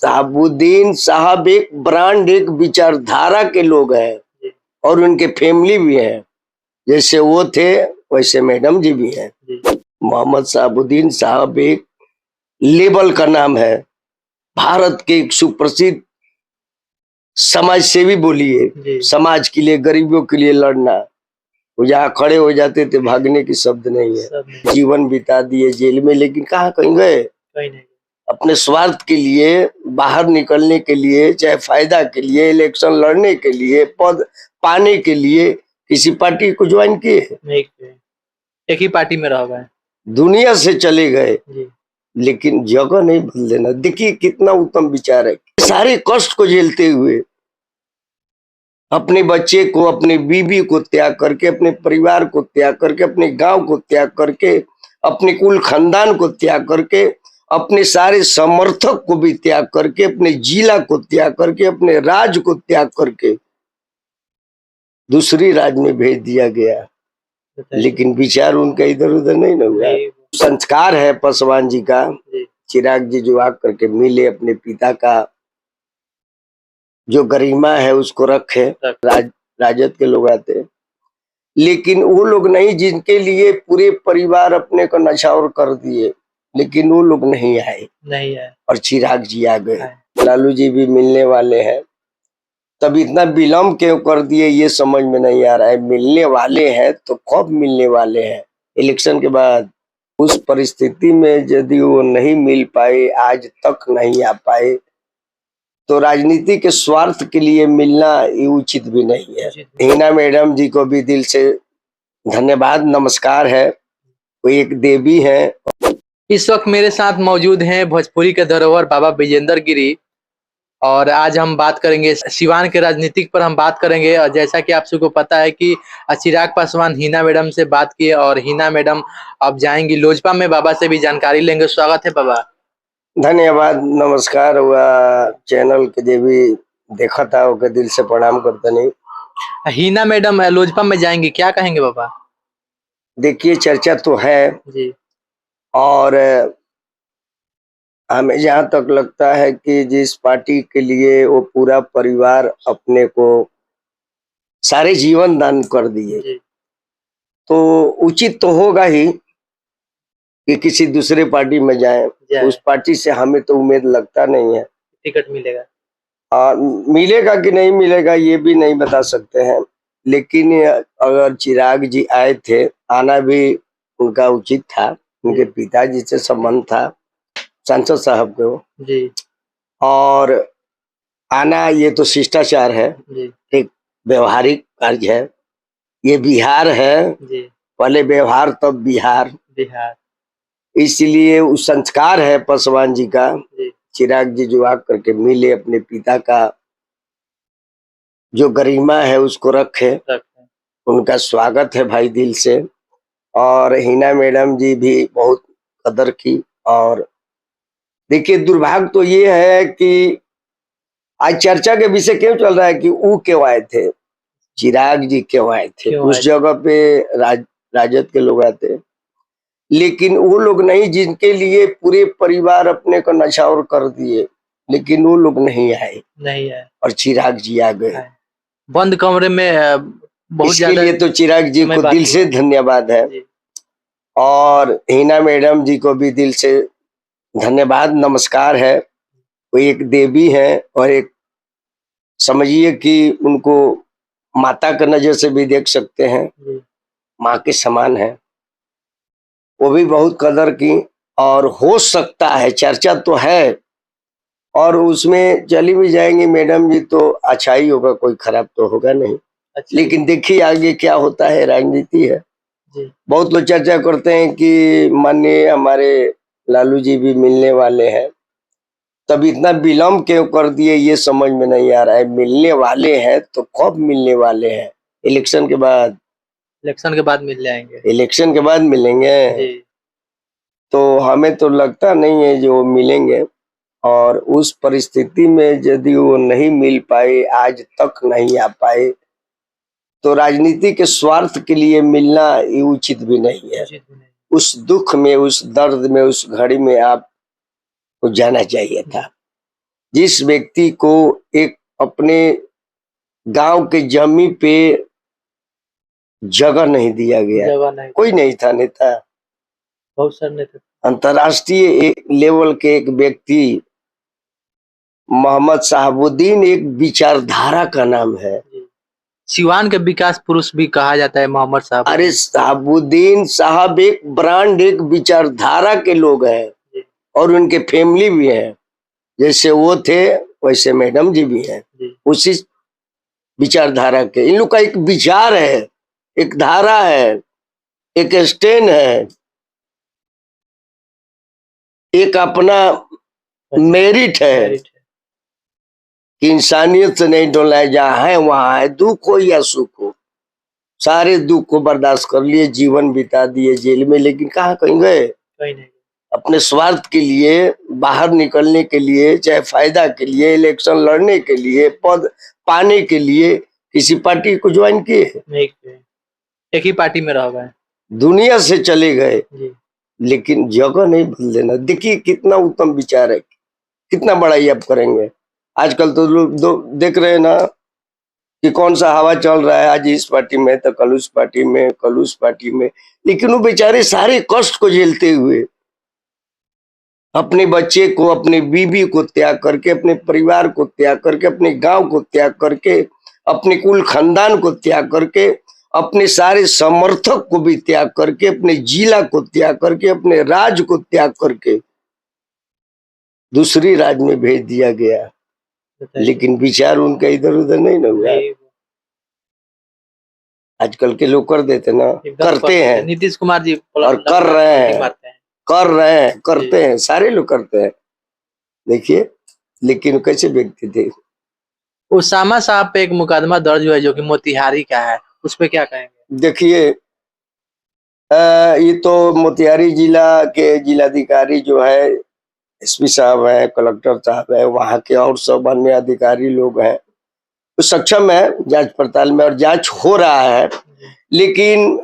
शहाबुद्दीन साहब एक ब्रांड, एक विचारधारा के लोग हैं और उनके फैमिली भी है। जैसे वो थे वैसे मैडम जी भी हैं। मोहम्मद शहाबुद्दीन साहब एक लेबल का नाम है, भारत के एक सुप्रसिद्ध समाज सेवी बोलिए, समाज के लिए, गरीबों के लिए लड़ना। वो जहाँ खड़े हो जाते थे भागने की शब्द नहीं है। जीवन बिता दिए जेल में, लेकिन कहाँ कहीं गए? अपने स्वार्थ के लिए, बाहर निकलने के लिए, चाहे फायदा के लिए, इलेक्शन लड़ने के लिए, पद पाने के लिए किसी पार्टी को ज्वाइन किए? एक ही पार्टी में रह गए, दुनिया से चले गए, लेकिन जगह नहीं बदल देना। देखिए कितना उत्तम विचार है। सारे कष्ट को झेलते हुए अपने बच्चे को, अपने बीबी को त्याग करके, अपने परिवार को त्याग करके, अपने गांव को त्याग करके, अपने कुल खानदान को त्याग करके, अपने सारे समर्थक को भी त्याग करके, अपने जिला को त्याग करके, अपने राज्य को त्याग करके दूसरी राज्य में भेज दिया गया। लेकिन विचार उनका इधर उधर नहीं न हुआ। संस्कार है पासवान जी का। चिराग जी जो आग करके मिले, अपने पिता का जो गरिमा है उसको रखे। राजद के लोग आते, लेकिन वो लोग नहीं जिनके लिए पूरे परिवार अपने को नछावर कर दिए, लेकिन वो लोग नहीं आए और चिराग जी आ गए। लालू जी भी मिलने वाले हैं, तब इतना विलम्ब क्यों कर दिए ये समझ में नहीं आ रहा है। मिलने वाले हैं तो कब मिलने वाले हैं? इलेक्शन के बाद। उस परिस्थिति में यदि वो नहीं मिल पाए, आज तक नहीं आ पाए, तो राजनीति के स्वार्थ के लिए मिलना ये उचित भी नहीं है। हिना मैडम जी को भी दिल से धन्यवाद, नमस्कार है। वो एक देवी है। इस वक्त मेरे साथ मौजूद हैं भोजपुरी के धरोहर बाबा विजेंद्र गिरी, और आज हम बात करेंगे सिवान के राजनीतिक पर हम बात करेंगे। और जैसा कि आप सबको पता है कि चिराग पासवान हिना मैडम से बात किए और हिना मैडम अब जाएंगी लोजपा में, बाबा से भी जानकारी लेंगे। स्वागत है बाबा। धन्यवाद, नमस्कार। हुआ चैनल के जो भी देखा था वो दिल से प्रणाम करते नहीं। हिना मैडम लोजपा में जाएंगी, क्या कहेंगे बाबा? देखिए चर्चा तो है जी, और हमें जहाँ तक लगता है कि जिस पार्टी के लिए वो पूरा परिवार अपने को सारे जीवन दान कर दिए, तो उचित तो होगा ही कि किसी दूसरे पार्टी में जाए। उस पार्टी से हमें तो उम्मीद लगता नहीं है टिकट मिलेगा। मिलेगा कि नहीं मिलेगा ये भी नहीं बता सकते हैं, लेकिन अगर चिराग जी आए थे, आना भी उनका उचित था। उनके पिताजी से संबंध था, सांसद साहब को जी, और आना ये तो शिष्टाचार है जी। एक व्यवहारिक कार्य है। ये बिहार है जी। पहले व्यवहार तब बिहार। इसलिए उस संस्कार है पासवान जी का जी। चिराग जी जो आग करके मिले, अपने पिता का जो गरिमा है उसको रखे। उनका स्वागत है भाई दिल से। और हिना मैडम जी भी बहुत कदर की। और देखिए दुर्भाग्य तो ये है कि आज चर्चा के विषय क्यों चल रहा है कि वो क्यों आए थे, चिराग जी क्यों आए थे। उस जगह पे राजद के लोग आते, लेकिन वो लोग नहीं जिनके लिए पूरे परिवार अपने को नछावर कर दिए, लेकिन वो लोग नहीं आए और चिराग जी आ गए बंद कमरे में। बहुत इसके लिए तो चिराग जी को दिल से धन्यवाद है और हिना मैडम जी को भी दिल से धन्यवाद, नमस्कार है। वो एक देवी है और एक समझिए कि उनको माता का नजर से भी देख सकते हैं, माँ के समान है। वो भी बहुत कदर की। और हो सकता है, चर्चा तो है और उसमें चली भी जाएंगी मैडम जी तो अच्छा ही होगा, कोई खराब तो होगा नहीं। लेकिन देखिए आगे क्या होता है, राजनीति है जी। बहुत लोग चर्चा करते हैं कि माननीय हमारे लालू जी भी मिलने वाले हैं, तब इतना विलम्ब क्यों कर दिए ये समझ में नहीं आ रहा है। मिलने वाले हैं तो कब मिलने वाले हैं? इलेक्शन के बाद। इलेक्शन के बाद मिल जाएंगे। इलेक्शन के बाद मिलेंगे जी। तो हमें तो लगता नहीं है जो मिलेंगे। और उस परिस्थिति में यदि वो नहीं मिल पाए, आज तक नहीं आ पाए, तो राजनीति के स्वार्थ के लिए मिलना ये उचित भी नहीं है। उस दुख में, उस दर्द में, उस घड़ी में आपको जाना चाहिए था। जिस व्यक्ति को एक अपने गांव के जमीन पे जगह नहीं दिया गया, कोई नहीं था नेता, बहुत सारे नेता, अंतर्राष्ट्रीय लेवल के एक व्यक्ति मोहम्मद शहाबुद्दीन एक विचारधारा का नाम है। सिवान के विकास पुरुष भी कहा जाता है मोहम्मद साहब। अरे शहाबुद्दीन साहब एक ब्रांड, एक विचारधारा के लोग हैं और उनके फैमिली भी है। जैसे वो थे वैसे मैडम जी भी हैं, उसी विचारधारा के। इन लोग का एक विचार है, एक धारा है, एक स्टैंड है, एक अपना मेरिट है कि इंसानियत से नहीं डोला, जहाँ है वहां है, दुख हो या सुख हो, सारे दुख को बर्दाश्त कर लिए, जीवन बिता दिए जेल में, लेकिन कहाँ कहीं गए? कहीं नहीं। अपने स्वार्थ के लिए, बाहर निकलने के लिए, चाहे फायदा के लिए, इलेक्शन लड़ने के लिए, पद पाने के लिए किसी पार्टी को ज्वाइन किए? नहीं, एक ही पार्टी में रह गए, दुनिया से चले गए, लेकिन जगह नहीं बदल देना। देखिए कितना उत्तम विचार है, कितना बड़ाई आप करेंगे। आजकल तो लोग देख रहे हैं ना कि कौन सा हवा चल रहा है, आज इस पार्टी में तो कल उस पार्टी में, कल उस पार्टी में, लेकिन वो बेचारे सारे कष्ट को झेलते हुए अपने बच्चे को, अपनी बीवी को त्याग करके, अपने परिवार को त्याग करके, अपने गांव को त्याग करके, अपने कुल खानदान को त्याग करके, अपने सारे समर्थक को भी त्याग करके, अपने जिला को त्याग करके, अपने राज्य को त्याग करके दूसरी राज्य में भेज दिया गया, लेकिन विचार उनका इधर उधर नहीं ना हुआ। आजकल के लोग कर देते ना, करते हैं, नीतीश कुमार जी और कर रहे हैं, करते हैं, सारे लोग करते हैं। देखिए लेकिन कैसे व्यक्ति थे। उसामा साहब पे एक मुकदमा दर्ज हुआ है जो कि मोतिहारी का है, उस पे क्या कहेंगे? देखिए ये तो मोतिहारी जिला के जिलाधिकारी जो है, एसपी साहब है, कलेक्टर साहब है, वहां के और सब अन्य अधिकारी लोग हैं, तो सक्षम है जांच पड़ताल में, और जांच हो रहा है। लेकिन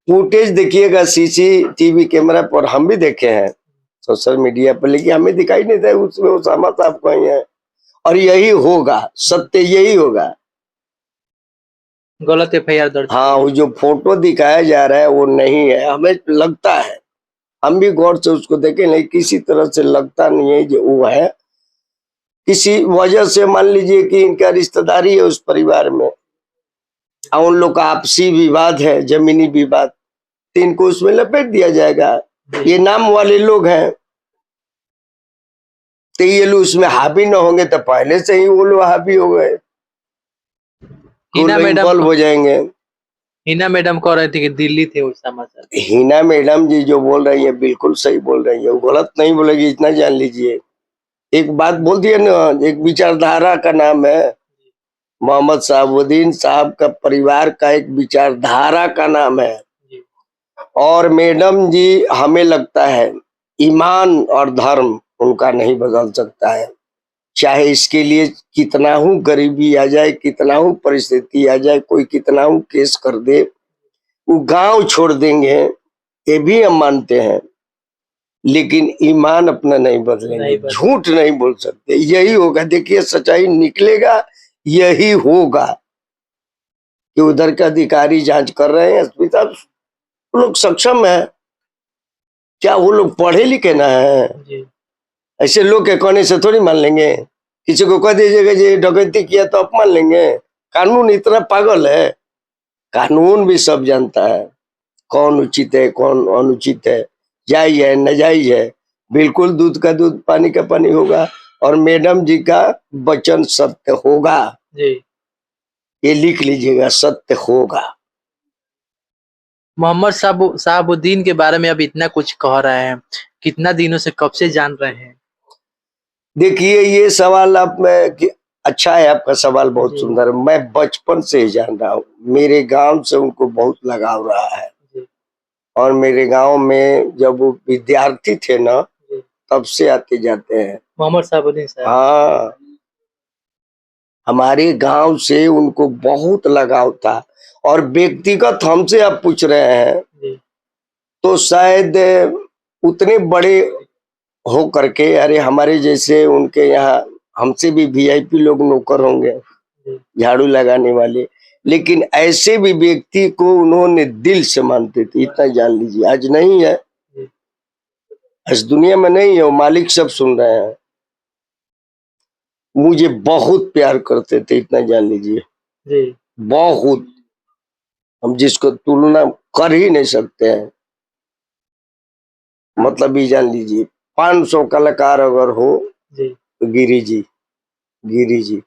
फुटेज देखिएगा सीसीटीवी कैमरा पर, हम भी देखे हैं सोशल मीडिया पर, लेकिन हमें दिखाई नहीं था उसमें उसामा साहब कहीं है। और यही होगा, सत्य यही होगा। गलत एफआईआर दर्ज। हाँ, वो जो फोटो दिखाया जा रहा है वो नहीं है, हमें लगता है, हम भी गौर से उसको देखें, नहीं किसी तरह से लगता नहीं है जो वो है। किसी वजह से मान लीजिए कि इनका रिश्तेदारी है उस परिवार में, और उन लोग का आपसी विवाद है, जमीनी विवाद, तो इनको उसमें लपेट दिया जाएगा। ये नाम वाले लोग हैं, तो ये लोग उसमें हावी न होंगे तो पहले से ही वो लोग हावी हो गए, इन्वॉल्व हो जाएंगे। हिना मैडम कह रही थी कि दिल्ली थे उस समय। हिना मैडम जी जो बोल रही है बिल्कुल सही बोल रही है, वो गलत नहीं बोलेगी, इतना जान लीजिए। एक बात बोल दिए ना, एक विचारधारा का नाम है, मोहम्मद शहाबुद्दीन साहब का परिवार का एक विचारधारा का नाम है। और मैडम जी, हमें लगता है ईमान और धर्म उनका नहीं बदल सकता है, चाहे इसके लिए कितना हूँ गरीबी आ जाए, कितना हूँ परिस्थिति आ जाए, कोई कितना हूँ केस कर दे, वो गांव छोड़ देंगे, ये भी हम मानते हैं, लेकिन ईमान अपना नहीं बदलेंगे, झूठ नहीं बोल सकते, यही होगा। देखिए सच्चाई निकलेगा, यही होगा कि उधर के अधिकारी जांच कर रहे हैं, एसपी साहब लोग सक्षम है, क्या वो लोग पढ़े लिखे ना है? ऐसे लोग के कहने से थोड़ी मान लेंगे। किसी को कह दीजिएगा ये डकैती किया तो आप मान लेंगे? कानून इतना पागल है, कानून भी सब जानता है कौन उचित है कौन अनुचित है, जायज है नाजायज है। बिल्कुल दूध का दूध पानी का पानी होगा, और मैडम जी का वचन सत्य होगा जी, ये लिख लीजिएगा, सत्य होगा। मोहम्मद शहाबुद्दीन के बारे में अब इतना कुछ कह रहे हैं, कितना दिनों से, कब से जान रहे हैं? देखिए ये सवाल आप में अच्छा है, आपका सवाल बहुत सुंदर है। मैं बचपन से ही जान रहा हूँ, मेरे गांव से उनको बहुत लगाव रहा है, और मेरे गांव में जब वो विद्यार्थी थे ना, तब से आते जाते हैं मोहम्मद शहाबुद्दीन साहब। हाँ, हमारे गांव से उनको बहुत लगाव था। और व्यक्तिगत हमसे आप पूछ रहे हैं तो शायद उतने बड़े हो करके, अरे हमारे जैसे उनके यहाँ हमसे भी वीआईपी लोग नौकर होंगे, झाड़ू लगाने वाले, लेकिन ऐसे भी व्यक्ति को उन्होंने दिल से मानते थे, इतना जान लीजिए। आज नहीं है, इस दुनिया में नहीं है, वो मालिक सब सुन रहे हैं। मुझे बहुत प्यार करते थे, इतना जान लीजिए जी। बहुत, हम जिसको तुलना कर ही नहीं सकते हैं। मतलब ये जान लीजिए 500 कलाकार अगर हो जी, तो गिरी जी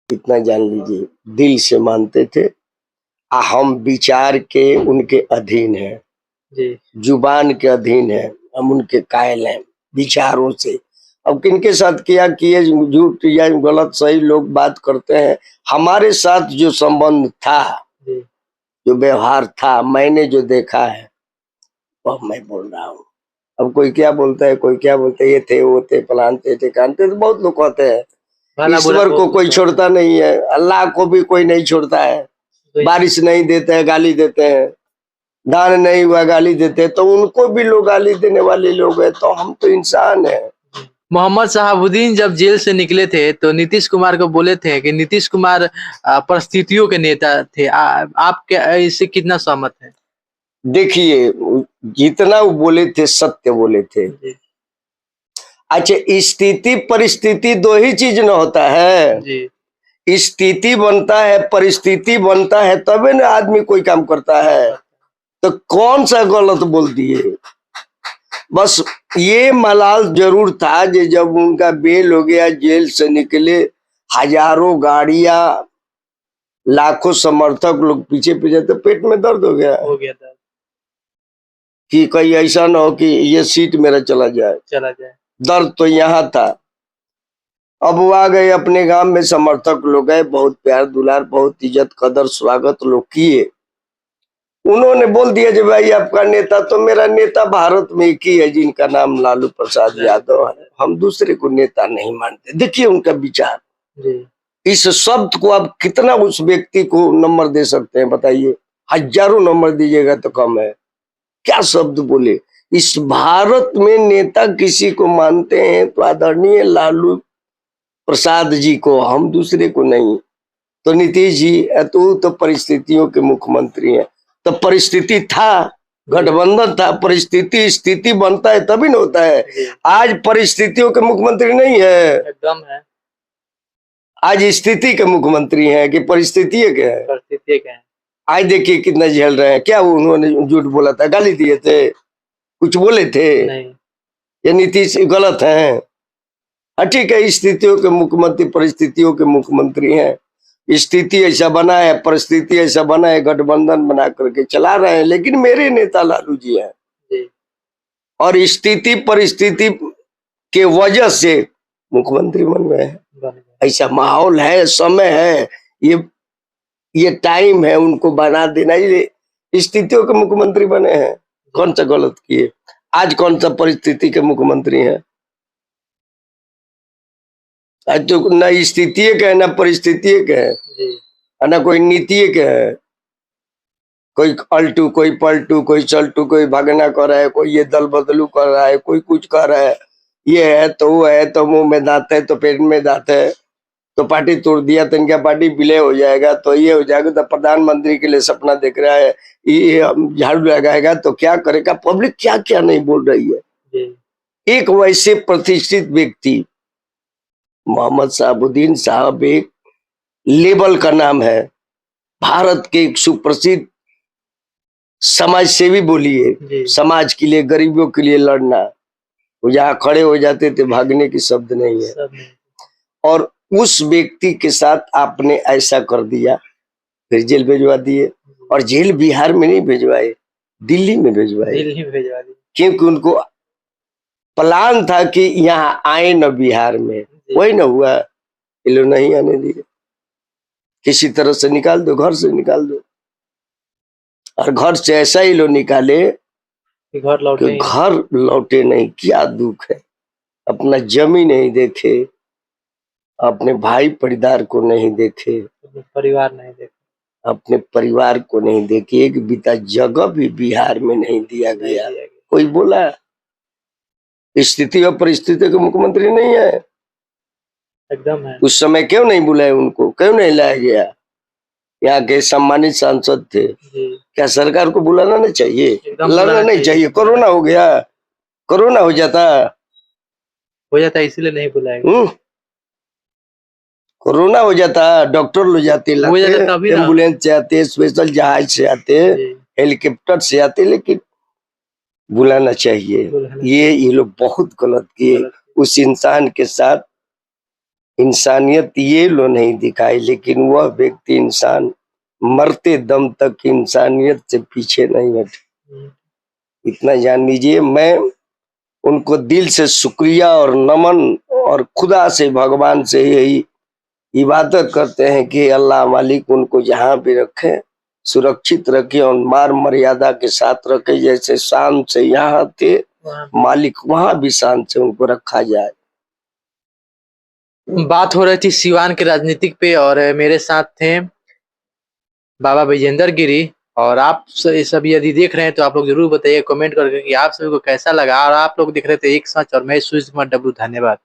इतना जान लीजिए दिल से मानते थे। हम विचार के उनके अधीन हैं जी, जुबान के अधीन है, हम उनके कायल हैं विचारों से। अब किनके साथ क्या किए, झूठ या गलत सही लोग बात करते हैं। हमारे साथ जो संबंध था, जो व्यवहार था, मैंने जो देखा है वह मैं बोल रहा हूँ। अब कोई क्या बोलता है, कोई क्या बोलता है, ये थे वो थे फलान थे ठिकान थे, तो बहुत लोग कहते हैं। ईश्वर को कोई छोड़ता नहीं है, अल्लाह को भी कोई नहीं छोड़ता है। बारिश नहीं देते हैं गाली देते हैं, दान नहीं हुआ गाली देते हैं, तो उनको भी लोग गाली देने वाले लोग हैं। तो हम तो इंसान हैं। मोहम्मद शहाबुद्दीन जब जेल से निकले थे तो नीतीश कुमार को बोले थे कि नीतीश कुमार परिस्थितियों के नेता थे। आप क्या इससे कितना सहमत हैं? देखिए, जितना वो बोले थे सत्य बोले थे। अच्छा, स्थिति परिस्थिति दो ही चीज न होता है जी। स्थिति बनता है, परिस्थिति बनता है, तभी ना आदमी कोई काम करता है। तो कौन सा गलत बोल दिए? बस ये मलाल जरूर था कि जब उनका बेल हो गया, जेल से निकले, हजारों गाड़ियां, लाखों समर्थक लोग पीछे पीछे, तो पेट में दर्द हो गया दर्द कि कहीं ऐसा ना हो कि ये सीट मेरा चला जाए। दर्द तो यहाँ था। अब वो आ गए अपने गांव में, समर्थक लोग गए, बहुत प्यार दुलार, बहुत इज्जत कदर स्वागत लोग किए। उन्होंने बोल दिया कि भाई आपका नेता तो मेरा नेता भारत में एक ही है, जिनका नाम लालू प्रसाद यादव है, हम दूसरे को नेता नहीं मानते। देखिए उनका विचार जी। इस शब्द को आप कितना उस व्यक्ति को नंबर दे सकते हैं बताइए? हजारों नंबर दीजिएगा तो कम है। क्या शब्द बोले! इस भारत में नेता किसी को मानते हैं तो आदरणीय लालू प्रसाद जी को, हम दूसरे को नहीं। तो नीतीश जी तो परिस्थितियों के मुख्यमंत्री हैं। तो परिस्थिति था, गठबंधन था, परिस्थिति स्थिति बनता है तभी न होता है। आज परिस्थितियों के मुख्यमंत्री नहीं है, एकदम है। आज स्थिति के मुख्यमंत्री हैं कि परिस्थिति के है? परिस्थिति के हैं। आज देखिए कितना झेल रहे हैं। क्या उन्होंने झूठ बोला था, गाली दिए थे, कुछ बोले थे? नहीं। ये नीतीश गलत है? ठीक है, स्थितियों के मुख्यमंत्री परिस्थितियों के मुख्यमंत्री हैं। स्थिति ऐसा बना है, परिस्थिति ऐसा बना है, गठबंधन बना करके चला रहे हैं, लेकिन मेरे नेता लालू जी हैं। और स्थिति परिस्थिति के वजह से मुख्यमंत्री बन गए हैं। ऐसा माहौल है, समय है, ये टाइम है उनको बना देना। ये स्थितियों के मुख्यमंत्री बने हैं, कौन सा गलत किए? आज कौन सा परिस्थिति के मुख्यमंत्री हैं? आज तो न स्थिति के है, न परिस्थिति के है, न कोई नीति के है। कोई अल्टू, कोई पलटू, कोई चलटू, कोई भागना कर रहा है, कोई ये दल बदलू कर रहा है, कोई कुछ कर रहा है। ये है तो वो है, तो मुंह में दांत है तो पेट में दांत है, तो पार्टी तोड़ दिया तो इनका पार्टी विलय हो जाएगा, तो ये हो जाएगा, तो प्रधानमंत्री के लिए सपना देख रहा है, ये झाड़ू लगाएगा तो क्या करेगा? पब्लिक क्या क्या नहीं बोल रही है। एक वैसे प्रतिष्ठित व्यक्ति, मोहम्मद शहाबुद्दीन साहब एक लेवल का नाम है, भारत के एक सुप्रसिद्ध समाज सेवी बोलिए, समाज के लिए, गरीबों के लिए लड़ना। वो जहाँ खड़े हो जाते थे, भागने की शब्द नहीं है। और उस व्यक्ति के साथ आपने ऐसा कर दिया, फिर जेल भिजवा दिए। और जेल बिहार में नहीं भिजवाए, दिल्ली में भिजवाए, क्योंकि उनको प्लान था कि यहाँ आए न बिहार में। वही न हुआ, ये लोग नहीं आने दिए। किसी तरह से निकाल दो, घर से निकाल दो। और घर से ऐसा ही लोग निकाले कि घर लौटे नहीं। क्या दुख है! अपना जमीन नहीं देखे, अपने भाई परिवार को नहीं देखे, परिवार नहीं देखे, अपने परिवार को नहीं देखे। एक बीता जगह भी बिहार में नहीं दिया गया। कोई बोला? स्थिति और परिस्थिति के मुख्यमंत्री नहीं है। एकदम है। उस समय क्यों नहीं बुलाए उनको, क्यों नहीं लाया गया? यहाँ के सम्मानित सांसद थे, क्या सरकार को बुलाना नहीं चाहिए? लाना नहीं चाहिए। कोरोना हो गया, कोरोना हो जाता इसीलिए नहीं बुलाए। कोरोना हो जाता, डॉक्टर लो जाते, एम्बुलेंस से आते, स्पेशल जहाज से आते, हेलीकॉप्टर से आते, लेकिन बुलाना चाहिए। ये लोग बहुत गलत किए। उस इंसान के साथ इंसानियत ये लोग नहीं दिखाई, लेकिन वह व्यक्ति इंसान मरते दम तक इंसानियत से पीछे नहीं हटे। इतना जान लीजिए। मैं उनको दिल से शुक्रिया और नमन और खुदा से, भगवान से यही इबादत करते हैं कि अल्लाह मालिक उनको जहाँ भी रखे सुरक्षित रखे और मान मर्यादा के साथ रखे। जैसे शान से यहाँ थे, मालिक वहाँ भी शान से उनको रखा जाए। बात हो रही थी सिवान के राजनीतिक पे, और मेरे साथ थे बाबा विजेंद्र गिरी। और आप सब यदि देख रहे हैं तो आप लोग जरूर बताइए कमेंट करके कि आप सभी को कैसा लगा। और आप लोग देख रहे थे एक सच, और मैं सुशील कुमार डब्लू। धन्यवाद।